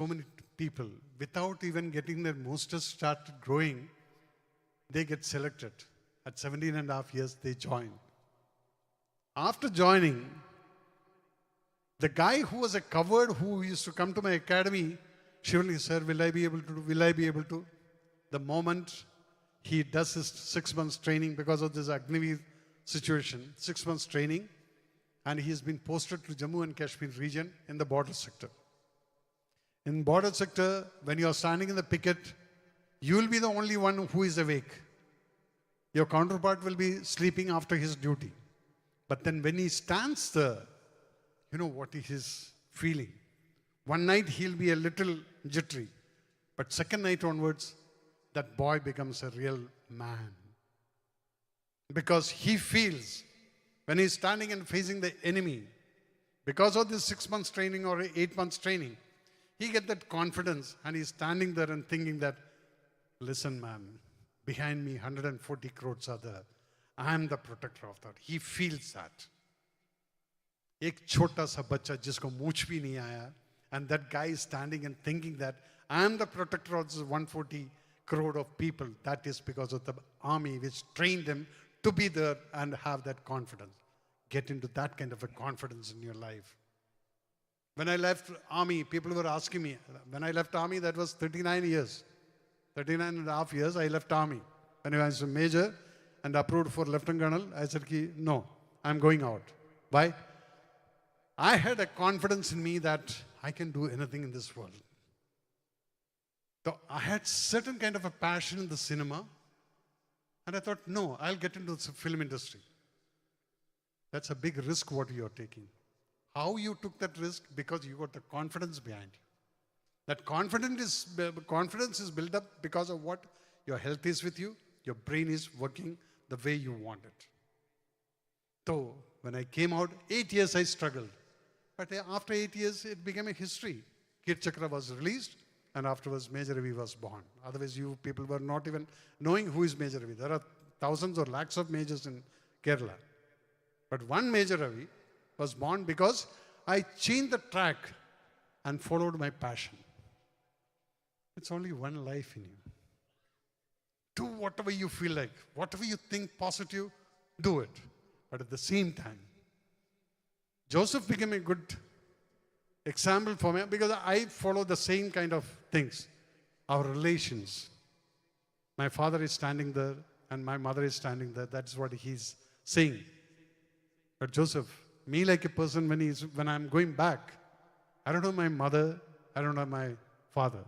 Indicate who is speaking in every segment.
Speaker 1: So many people, without even getting their monsters started growing, they get selected. At 17 and a half years, they join. After joining, the guy who was a coward who used to come to my academy, surely, sir, will I be able to do? Will I be able to? The moment he does his 6 months training because of this Agniveer situation, 6 months training, and he has been posted to Jammu and Kashmir region in the border sector. In border sector, when you are standing in the picket, you will be the only one who is awake. Your counterpart will be sleeping after his duty. But then when he stands there, you know what he is feeling. One night he'll be a little jittery, but second night onwards, that boy becomes a real man. Because he feels, when he's standing and facing the enemy, because of this 6 months training or 8 months training, he gets that confidence and he's standing there and thinking that, listen man, behind me 140 crores are there. I am the protector of that. He feels that. एक छोटा सा बच्चा जिसको मूंछ भी नहीं आया, and that guy is standing and thinking that I am the protector of this 140 crore of people. That is because of the army which trained them to be there and have that confidence. Get into that kind of a confidence in your life. When I left army, people were asking me, when I left army, that was 39 years. 39 and a half years, I left army. When I was a major and approved for lieutenant colonel, I said, no, I'm going out. Why? I had a confidence in me that I can do anything in this world. So I had certain kind of a passion in the cinema, and I thought, no, I'll get into the film industry. That's a big risk what you're taking. How you took that risk? Because you got the confidence behind you. That confidence is built up because of what? Your health is with you, your brain is working the way you want it. So when I came out, 8 years I struggled. But after 8 years, it became a history. Kid Chakra was released, and afterwards Major Ravi was born. Otherwise, you people were not even knowing who is Major Ravi. There are thousands or lakhs of majors in Kerala. But one Major Ravi was born because I changed the track and followed my passion. It's only one life in you. Do whatever you feel like. Whatever you think positive, do it. But at the same time, Joseph became a good example for me because I follow the same kind of things. Our relations. My father is standing there and my mother is standing there. That's what he's saying. But Joseph, me like a person when I'm going back, I don't know my mother, I don't know my father.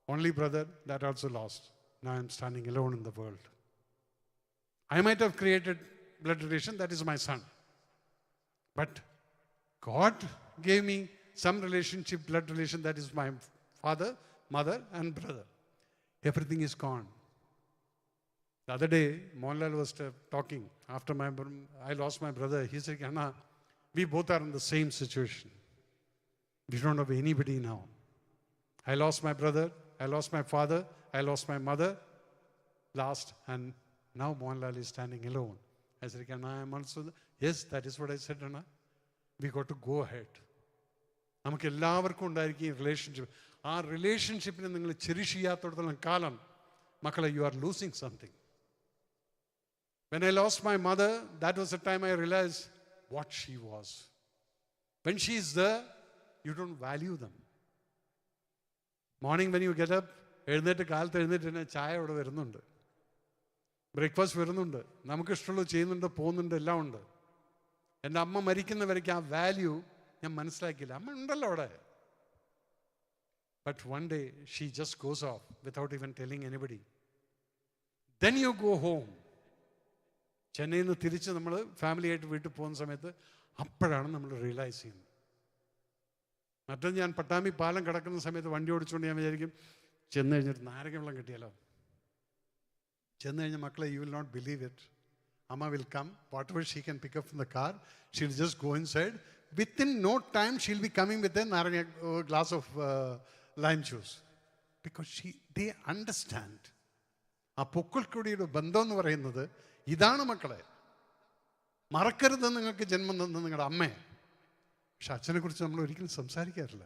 Speaker 1: Only brother, that also lost. Now I'm standing alone in the world. I might have created blood relation, that is my son. But God gave me some relationship, blood relation, that is my father, mother, and brother. Everything is gone. The other day, Mohanlal was talking after I lost my brother. He said, Anna, we both are in the same situation. We don't have anybody now. I lost my brother, I lost my father, I lost my mother last, and now Mohanlal is standing alone. I said, Anna, I am also, yes, that is what I said, Anna. We got to go ahead. നമുക്ക് എല്ലാവർക്കും ഉണ്ടായിരിക്കും relationship. ആ റിലേഷൻഷിപ്പിനെ നിങ്ങൾ cherish ചെയ്യാത്തോടത്തോളം കാലം മക്കളെ you are losing something. When I lost my mother, that was the time I realized what she was. When she is there, you don't value them. Morning when you get up, എഴുന്നേറ്റ് കാലത്ത് എഴുന്നേറ്റ് ചായ ഇവിടെ വരുന്നുണ്ട്, breakfast വരുന്നുണ്ട്, നമുക്ക് ഇഷ്ടമുള്ളത് ചെയ്യുന്നുണ്ട്, പോകുന്നുണ്ട്, എല്ലാം ഉണ്ട്. എൻ്റെ അമ്മ മരിക്കുന്നവരേക്ക് ആ വാല്യൂ ഞാൻ മനസ്സിലാക്കിയില്ല. അമ്മ ഉണ്ടല്ലോ അവിടെ. But one day she just goes off without even telling anybody. Then you go home. ചെന്നൈയിൽ നിന്ന് തിരിച്ച് നമ്മൾ ഫാമിലിയായിട്ട് വീട്ടിൽ പോകുന്ന സമയത്ത് അപ്പോഴാണ് നമ്മൾ റിയലൈസ് ചെയ്യുന്നത്. മറ്റേ ഞാൻ പട്ടാമ്പി പാലം കിടക്കുന്ന സമയത്ത് വണ്ടി ഓടിച്ചുകൊണ്ട് ഞാൻ വിചാരിക്കും ചെന്ന് കഴിഞ്ഞിട്ട് നാരങ്ങ വെള്ളം കിട്ടിയാലോ. ചെന്ന് കഴിഞ്ഞാൽ മക്കളെ, you will not believe it. Amma will come, whatever she can pick up from the car, she'll just go inside. Within no time, she'll be coming with a glass of lime juice. Because they understand. ആ പൊക്കിൾക്കൊടിയുടെ ബന്ധം എന്ന് പറയുന്നത് ഇതാണ് മക്കളെ. മറക്കരുത് നിങ്ങൾക്ക് ജന്മം തന്ന നിങ്ങളുടെ അമ്മയെ. പക്ഷെ അച്ഛനെ കുറിച്ച് നമ്മൾ ഒരിക്കലും സംസാരിക്കാറില്ല.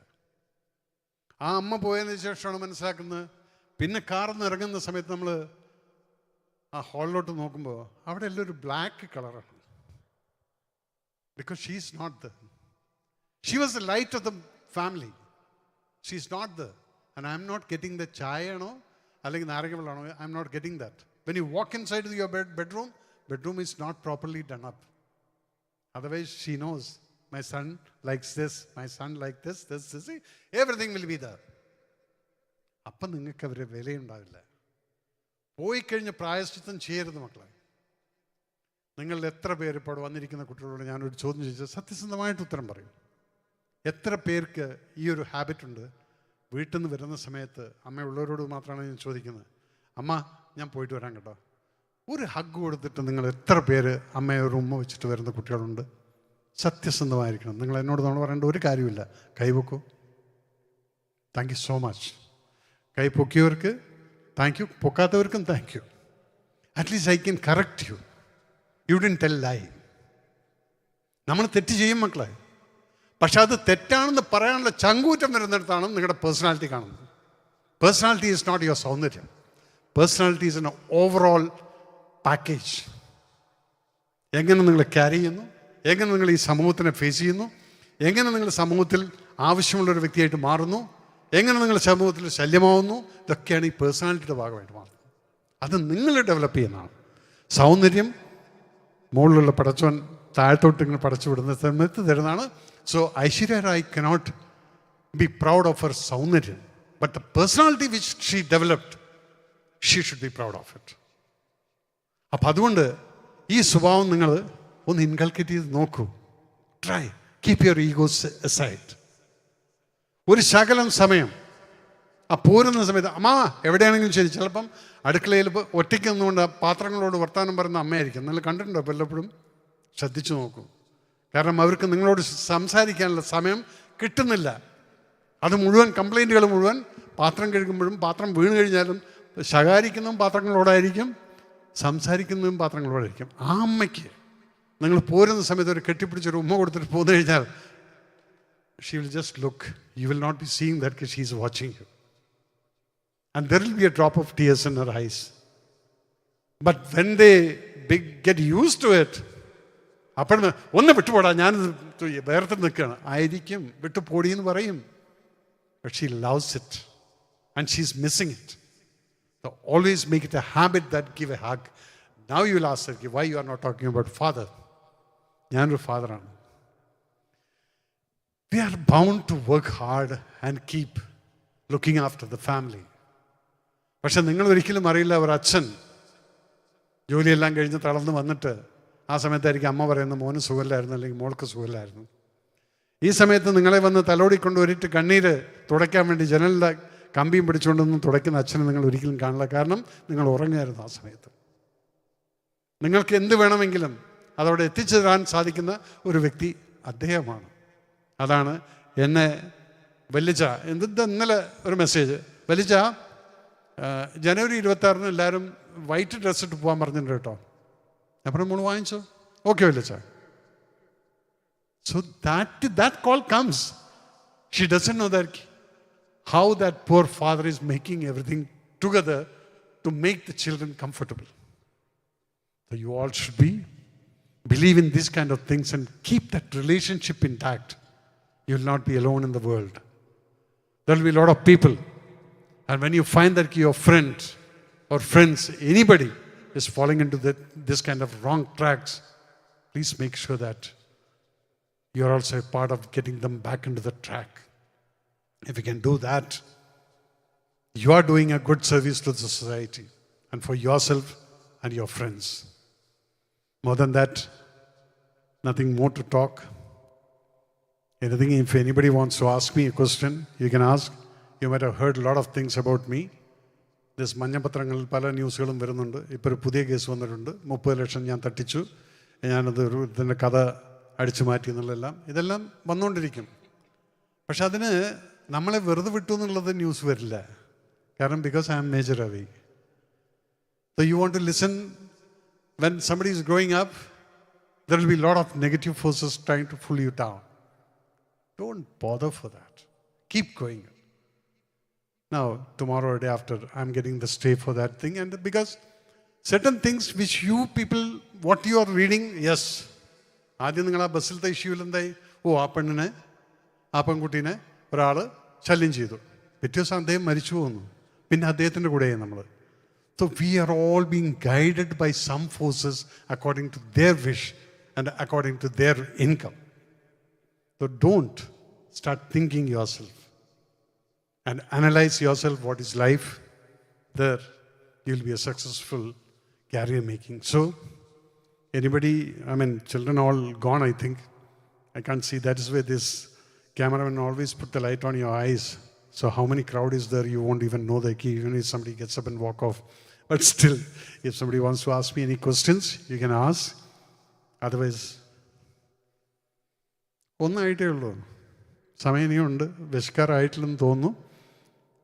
Speaker 1: ആ അമ്മ പോയതിന് ശേഷമാണ് മനസ്സിലാക്കുന്നത്. പിന്നെ കാറിൽ നിന്ന് ഇറങ്ങുന്ന സമയത്ത് നമ്മൾ ആ ഹാളിലോട്ട് നോക്കുമ്പോൾ അവിടെ എല്ലാം ഒരു ബ്ലാക്ക് കളറാണ്. Because she is not the she was the light of the family. She is not the and I'm not getting the ചായയാണോ അല്ലെങ്കിൽ നാരങ്ങ വെള്ളമാണോ, I'm not getting that. When you walk inside your bedroom is not properly done up. Otherwise she knows my son likes this, my son like this, everything will be there. അപ്പം നിങ്ങൾക്ക് അവരെ വിലയുണ്ടാവില്ല. പോയി കഴിഞ്ഞ് പ്രായശ്ചിത്തം ചെയ്യരുത് മക്കളെ. നിങ്ങളിൽ എത്ര പേര് ഇപ്പോൾ വന്നിരിക്കുന്ന കുട്ടികളോട് ഞാനൊരു ചോദ്യം ചോദിച്ചാൽ സത്യസന്ധമായിട്ട് ഉത്തരം പറയും. എത്ര പേർക്ക് ഈ ഒരു ഹാബിറ്റ് ഉണ്ട്? വീട്ടിൽ നിന്ന് വരുന്ന സമയത്ത് അമ്മയുള്ളവരോട് മാത്രമാണ് ഞാൻ ചോദിക്കുന്നത്, അമ്മ ഞാൻ പോയിട്ട് വരാൻ കേട്ടോ. ഒരു ഹഗ് കൊടുത്തിട്ട് നിങ്ങൾ എത്ര പേര് അമ്മയെ ഒരു ഉമ്മ വെച്ചിട്ട് വരുന്ന കുട്ടികളുണ്ട്? സത്യസന്ധമായിരിക്കണം. നിങ്ങൾ എന്നോട് നമ്മൾ പറയേണ്ട ഒരു കാര്യമില്ല. കൈവെക്കൂ, താങ്ക് യു സോ മച്ച്. കൈ പൊക്കിയവർക്ക് താങ്ക് യു, പൊക്കാത്തവർക്കും thank you. At least I can correct you. You didn't tell lie. നമ്മൾ തെറ്റ് ചെയ്യും മക്കളെ, പക്ഷെ അത് തെറ്റാണെന്ന് പറയാനുള്ള ചങ്കൂറ്റം വരുന്നിടത്താണ് നിങ്ങളുടെ പേഴ്സണാലിറ്റി കാണുന്നത്. പേഴ്സണാലിറ്റി ഈസ് നോട്ട് യുവർ സൗന്ദര്യം. Personality is N overall package. എങ്ങനെ നിങ്ങൾ ക്യാരി ചെയ്യുന്നു, എങ്ങനെ നിങ്ങൾ ഈ സമൂഹത്തിനെ ഫേസ് ചെയ്യുന്നു, എങ്ങനെ നിങ്ങൾ സമൂഹത്തിൽ ആവശ്യമുള്ളൊരു വ്യക്തിയായിട്ട് മാറുന്നു, എങ്ങനെ നിങ്ങൾ സമൂഹത്തിൽ ശല്യമാവുന്നു, ഇതൊക്കെയാണ് ഈ പേഴ്സണാലിറ്റിയുടെ ഭാഗമായിട്ട് മാറുന്നത്. അത് നിങ്ങൾ ഡെവലപ്പ് ചെയ്യുന്നതാണ്. സൗന്ദര്യം മുകളിലുള്ള പടച്ചവൻ താഴത്തോട്ട് ഇങ്ങനെ പടച്ചു വിടുന്ന സമയത്ത് തരുന്നതാണ്. So Aishwarya Rai cannot be proud of her സൗന്ദര്യം, but the personality which she developed, she should be proud of it. അപ്പം അതുകൊണ്ട് ഈ സ്വഭാവം നിങ്ങൾ ഒന്ന് ഇൻകൾക്കേറ്റ് ചെയ്ത് നോക്കൂ. Try keep your egos aside. ഒരു ശകലം സമയം ആ പോരുന്ന സമയത്ത് അമ്മ എവിടെയാണെങ്കിലും ശരി, ചിലപ്പം അടുക്കളയിൽ ഒറ്റയ്ക്ക് നിന്നുകൊണ്ട് പാത്രങ്ങളോട് വർത്തമാനം പറയുന്ന അമ്മയായിരിക്കും. നിങ്ങൾ കണ്ടിട്ടുണ്ടോ? എപ്പോഴും ശ്രദ്ധിച്ചു നോക്കൂ. കാരണം അവർക്ക് നിങ്ങളോട് സംസാരിക്കാനുള്ള സമയം കിട്ടുന്നില്ല. അത് മുഴുവൻ കംപ്ലൈൻറ്റുകൾ മുഴുവൻ പാത്രം കഴുകുമ്പോഴും പാത്രം വീണ് കഴിഞ്ഞാലും ശകാരിക്കുന്നതും പാത്രങ്ങളോടായിരിക്കും, സംസാരിക്കുന്നതും പാത്രങ്ങളോടായിരിക്കും. ആ അമ്മയ്ക്ക് നിങ്ങൾ പോരുന്ന സമയത്ത് ഒരു കെട്ടിപ്പിടിച്ചൊരു ഉമ്മ കൊടുത്തിട്ട് പോന്നു കഴിഞ്ഞാൽ she will just look. You will not be seeing that because she is watching you. And there will be a drop of tears in her eyes. But when they get used to it, അപ്പോൾ ഒന്ന് വിട്ടുപോടാ, ഞാൻ വേർത്ത് നിൽക്കുകയാണ് ആയിരിക്കും, വിട്ടു പോടിയെന്ന് പറയും. But she loves it and she's missing it. So always make it a habit that give a hug. Now you will ask her, why you are not talking about father? ഞാനൊരു ഫാദറാണ്. We are bound to work hard and keep looking after the family. പക്ഷെ നിങ്ങൾ ഒരിക്കലും അറിയില്ല, ഒരു അച്ഛൻ ജോലിയെല്ലാം കഴിഞ്ഞ് തളർന്ന് വന്നിട്ട് ആ സമയത്തായിരിക്കും അമ്മ പറയുന്നത് മോന് സുഖമില്ലായിരുന്നു അല്ലെങ്കിൽ മോൾക്ക് സുഖമില്ലായിരുന്നു. ഈ സമയത്ത് നിങ്ങളെ വന്ന് തലോടിക്കൊണ്ട് ഒരിട്ട് കണ്ണീര് തുടയ്ക്കാൻ വേണ്ടി ജനലിൻ്റെ കമ്പിയും പിടിച്ചുകൊണ്ടൊന്നും തുടയ്ക്കുന്ന അച്ഛനെ നിങ്ങൾ ഒരിക്കലും കാണില്ല. കാരണം നിങ്ങൾ ഉറങ്ങായിരുന്നു ആ സമയത്ത്. നിങ്ങൾക്ക് എന്ത് വേണമെങ്കിലും അതവിടെ എത്തിച്ചു തരാൻ സാധിക്കുന്ന ഒരു വ്യക്തി അദ്ദേഹമാണ്. അതാണ് എന്നെ വലിച്ച ഇന്നലെ ഒരു മെസ്സേജ്, വലിച്ച ജനുവരി 26 എല്ലാവരും വൈറ്റ് ഡ്രസ് ഇട്ട് പോകാൻ പറഞ്ഞിട്ടുണ്ട് കേട്ടോ. അപ്പോൾ നമ്മൾ വാങ്ങിച്ചോ? ഓക്കെ വലിച്ച. So that call comes. She doesn't know that how that poor father is making everything together to make the children comfortable. So you all should believe in these kind of things and keep that relationship intact. You will not be alone in the world. There will be a lot of people. And when you find that your friend or friends, anybody is falling into this kind of wrong tracks, please make sure that you are also a part of getting them back into the track. If you can do that, you are doing a good service to the society and for yourself and your friends. More than that, nothing more to talk. Anything, if anybody wants to ask me a question, you can ask. You might have heard a lot of things about me. This മഞ്ഞപത്രങ്ങളിൽ പല ന്യൂസുകളും വരുന്നുണ്ട്. ഇപ്പോൾ ഒരു പുതിയ case വന്നിട്ടുണ്ട്. 30 ലക്ഷം ഞാൻ തട്ടിച്ചു, ഞാനത് ഇതിൻ്റെ കഥ അടിച്ചു മാറ്റി എന്നുള്ളതെല്ലാം ഇതെല്ലാം വന്നുകൊണ്ടിരിക്കും. പക്ഷെ അതിന് നമ്മളെ വെറുതെ വിട്ടു എന്നുള്ളത് ന്യൂസ് വരില്ല. കാരണം because I am major away. So you want to listen when somebody is growing up, there will be a lot of negative forces trying to pull you down. Don't bother for that. Keep going. Now, tomorrow or day after, I'm getting the stay for that thing. And because certain things which you people, what you are reading, yes. ആദ്യം നിങ്ങൾ ആ ബസ്സിലത്തെ ഇഷ്യൂവിൽ എന്തായി? ആ പെണ്ണിനെ, ആ പെൺകുട്ടീനെ ഒരാൾ ശല്യം ചെയ്തു. പിറ്റേ ദിവസം അദ്ദേഹം മരിച്ചു പോകുന്നു. പിന്നെ അദ്ദേഹത്തിൻ്റെ കൂടെയായി നമ്മൾ. So we are all being guided by some forces according to their wish and according to their income. So don't start thinking yourself and analyze yourself what is life. There you'll be a successful career making. So anybody, children all gone, I think. I can't see. That is where this cameraman always put the light on your eyes. So how many crowd is there? You won't even know the key, even if somebody gets up and walk off. But still, if somebody wants to ask me any questions, you can ask. Otherwise, ഒന്നായിട്ടേ ഉള്ളൂ. സമയം ഇനിയുണ്ട്. വിശക്കാറായിട്ടില്ലെന്ന് തോന്നുന്നു.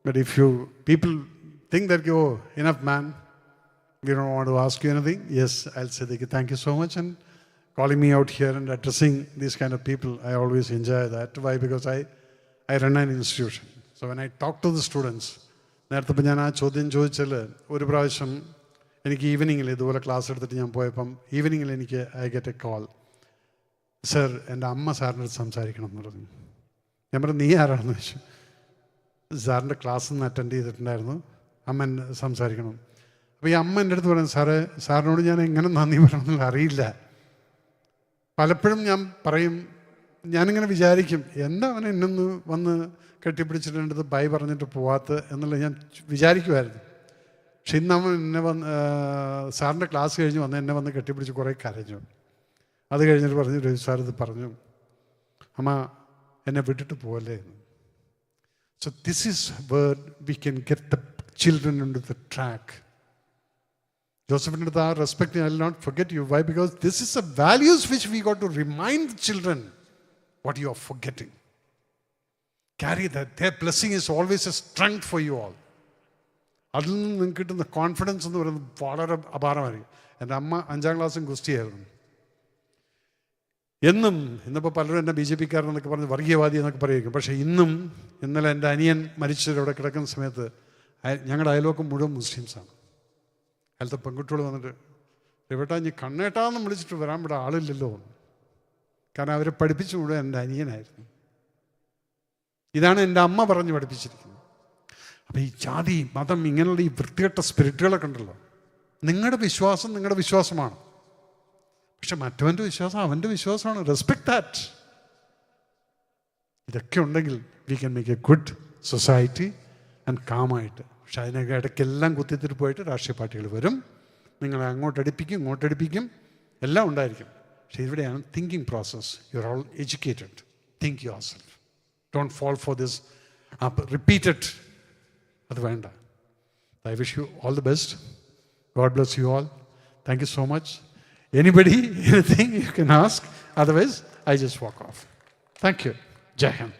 Speaker 1: But if you people think that, enough man, we don't want to ask you anything. Yes, I'll say thank you so much. And calling me out here and addressing these kind of people, I always enjoy that. Why? Because I run an institution. So when I talk to the students, നേരത്തെ ഇപ്പം ഞാൻ ആ ചോദ്യം ചോദിച്ചാൽ ഒരു പ്രാവശ്യം എനിക്ക് ഈവനിങ്ങിൽ ഇതുപോലെ ക്ലാസ് എടുത്തിട്ട് ഞാൻ പോയപ്പം ഈവനിങ്ങിൽ എനിക്ക് I get A call, sir എൻ്റെ അമ്മ സാറിൻ്റെ അടുത്ത് സംസാരിക്കണം എന്ന് പറഞ്ഞു. ഞാൻ പറഞ്ഞു, നീ ആരാണെന്ന് ചോദിച്ചു. സാറിൻ്റെ ക്ലാസ്സിൽ നിന്ന് അറ്റൻഡ് ചെയ്തിട്ടുണ്ടായിരുന്നു, അമ്മ എന്നെ സംസാരിക്കണം. അപ്പോൾ ഈ അമ്മ എൻ്റെ അടുത്ത് പറഞ്ഞു, സാറിനോട് ഞാൻ എങ്ങനെ നന്ദി പറയണമെന്നുള്ള അറിയില്ല. പലപ്പോഴും ഞാൻ പറയും, ഞാനിങ്ങനെ വിചാരിക്കും, എന്താ അവൻ എന്നൊന്ന് വന്ന് കെട്ടിപ്പിടിച്ചിട്ട് ബൈ പറഞ്ഞിട്ട് പോവാത്ത എന്നുള്ളത് ഞാൻ വിചാരിക്കുമായിരുന്നു. പക്ഷെ ഇന്ന് അവൻ എന്നെ സാറിൻ്റെ ക്ലാസ് കഴിഞ്ഞ് വന്ന് എന്നെ വന്ന് കെട്ടിപ്പിടിച്ച് കുറേ കരഞ്ഞു. അത് കഴിഞ്ഞിട്ട് പറഞ്ഞു, രവി സാർ ഇത് പറഞ്ഞു, അമ്മ എന്നെ വിട്ടിട്ട് പോകല്ലേ എന്ന്. So this is where we can get the children into the track. ജോസഫിൻ്റെ അടുത്ത് ആ respect I will not forget you. Why? Because this is a values which we got to remind the children what you are forgetting. Carry that. Their blessing is always a strength for you all. അതിൽ നിന്ന് നിങ്ങൾക്ക് കിട്ടുന്ന confidence എന്ന് പറയുന്നത് വളരെ അപാരമായിരിക്കും. എൻ്റെ അമ്മ 5ാം ക്ലാസ്സും ഗുസ്തിയായിരുന്നു. എന്നും ഇന്നിപ്പോൾ പലരും എന്നെ BJP കാരനെന്നൊക്കെ പറഞ്ഞ് വർഗീയവാദി എന്നൊക്കെ പറയുമായിരിക്കും. പക്ഷേ ഇന്നലെ എൻ്റെ അനിയൻ മരിച്ചവരവിടെ കിടക്കുന്ന സമയത്ത് ഞങ്ങളുടെ അയൽവക്കം മുഴുവൻ മുസ്ലിംസാണ്. അതിലത്തെ പെൺകുട്ടികൾ വന്നിട്ട്, രവിട്ടാ ഇനി കണ്ണേട്ടാന്ന് വിളിച്ചിട്ട് വരാൻ ഇവിടെ ആളില്ലല്ലോ. കാരണം അവരെ പഠിപ്പിച്ചു മുഴുവൻ എൻ്റെ അനിയനായിരുന്നു. ഇതാണ് എൻ്റെ അമ്മ പറഞ്ഞ് പഠിപ്പിച്ചിരിക്കുന്നത്. അപ്പോൾ ഈ ജാതി മതം ഇങ്ങനെയുള്ള ഈ വൃത്തികെട്ട സ്പിരിറ്റുകളൊക്കെ ഉണ്ടല്ലോ, നിങ്ങളുടെ വിശ്വാസം നിങ്ങളുടെ വിശ്വാസമാണ്. പക്ഷെ മറ്റവൻ്റെ വിശ്വാസം അവൻ്റെ വിശ്വാസമാണ്. Respect that. ഇതൊക്കെ ഉണ്ടെങ്കിൽ we can make a good society and കാമായിട്ട്. പക്ഷെ അതിനൊക്കെ ഇടയ്ക്കെല്ലാം കുത്തിത്തിരിപ്പായിട്ട് രാഷ്ട്രീയ പാർട്ടികൾ വരും, നിങ്ങളെ അങ്ങോട്ടടിപ്പിക്കും ഇങ്ങോട്ടടിപ്പിക്കും, എല്ലാം ഉണ്ടായിരിക്കും. പക്ഷേ ഇവിടെയാണ് thinking process. You are all educated. Think yourself. Don't fall for this repeated. അത് വേണ്ട. I wish you all the best. God bless you all. Thank you so much. Anybody, anything you can ask. Otherwise, I just walk off. Thank you. Jai Hind.